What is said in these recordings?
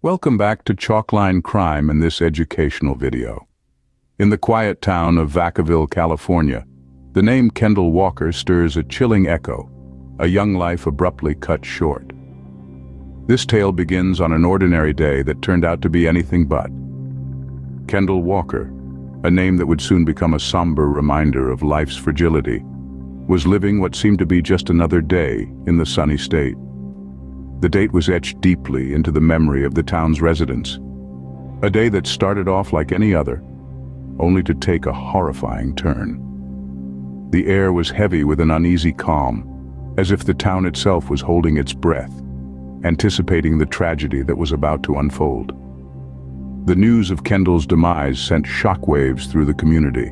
Welcome back to Chalkline Crime in this educational video. In the quiet town of Vacaville, California, the name Kendall Walker stirs a chilling echo, a young life abruptly cut short. This tale begins on an ordinary day that turned out to be anything but. Kendall Walker, a name that would soon become a somber reminder of life's fragility, was living what seemed to be just another day in the sunny state. The date was etched deeply into the memory of the town's residents. A day that started off like any other, only to take a horrifying turn. The air was heavy with an uneasy calm, as if the town itself was holding its breath, anticipating the tragedy that was about to unfold. The news of Kendall's demise sent shockwaves through the community.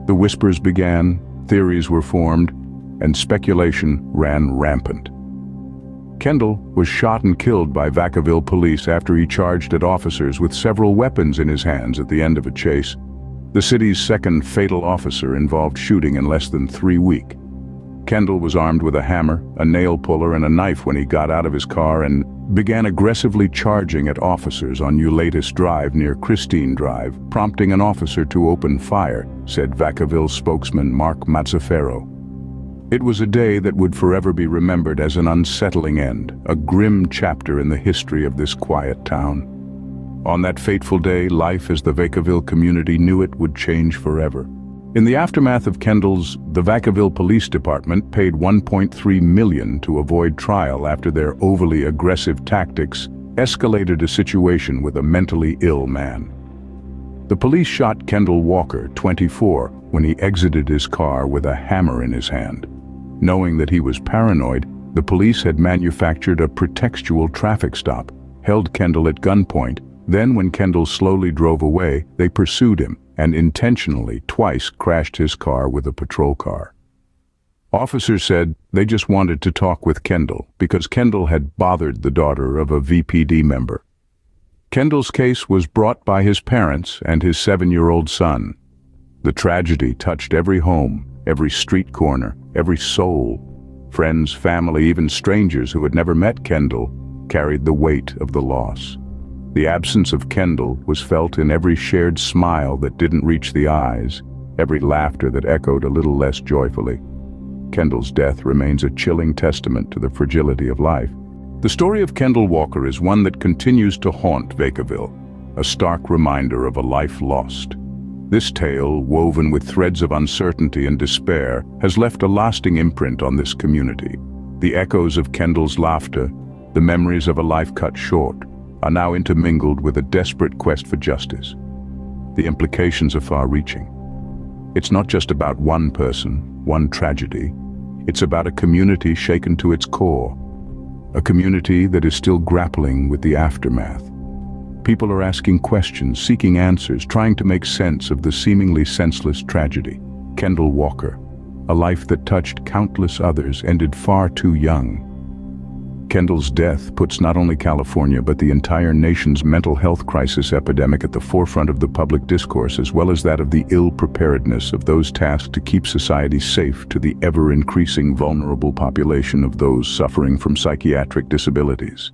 The whispers began, theories were formed, and speculation ran rampant. Kendall was shot and killed by Vacaville police after he charged at officers with several weapons in his hands at the end of a chase. The city's second fatal officer involved shooting in less than 3 weeks. Kendall was armed with a hammer, a nail puller, and a knife when he got out of his car and began aggressively charging at officers on Eulatis Drive near Christine Drive, prompting an officer to open fire, said Vacaville spokesman Mark Mazzaferro. It was a day that would forever be remembered as an unsettling end, a grim chapter in the history of this quiet town. On that fateful day, life as the Vacaville community knew it would change forever. In the aftermath of Kendall's, the Vacaville Police Department paid $1.3 million to avoid trial after their overly aggressive tactics escalated a situation with a mentally ill man. The police shot Kendall Walker, 24, when he exited his car with a hammer in his hand. Knowing that he was paranoid, the police had manufactured a pretextual traffic stop, held Kendall at gunpoint. Then when Kendall slowly drove away, they pursued him and intentionally twice crashed his car with a patrol car. Officers said they just wanted to talk with Kendall because Kendall had bothered the daughter of a VPD member. Kendall's case was brought by his parents and his 7-year-old son. The tragedy touched every home, every street corner, every soul. Friends, family, even strangers who had never met Kendall carried the weight of the loss. The absence of Kendall was felt in every shared smile that didn't reach the eyes, every laughter that echoed a little less joyfully. Kendall's death remains a chilling testament to the fragility of life. The story of Kendall Walker is one that continues to haunt Vacaville, a stark reminder of a life lost. This tale, woven with threads of uncertainty and despair, has left a lasting imprint on this community. The echoes of Kendall's laughter, the memories of a life cut short, are now intermingled with a desperate quest for justice. The implications are far-reaching. It's not just about one person, one tragedy. It's about a community shaken to its core, a community that is still grappling with the aftermath. People are asking questions, seeking answers, trying to make sense of the seemingly senseless tragedy. Kendall Walker, a life that touched countless others, ended far too young. Kendall's death puts not only California but the entire nation's mental health crisis epidemic at the forefront of the public discourse, as well as that of the ill-preparedness of those tasked to keep society safe to the ever-increasing vulnerable population of those suffering from psychiatric disabilities.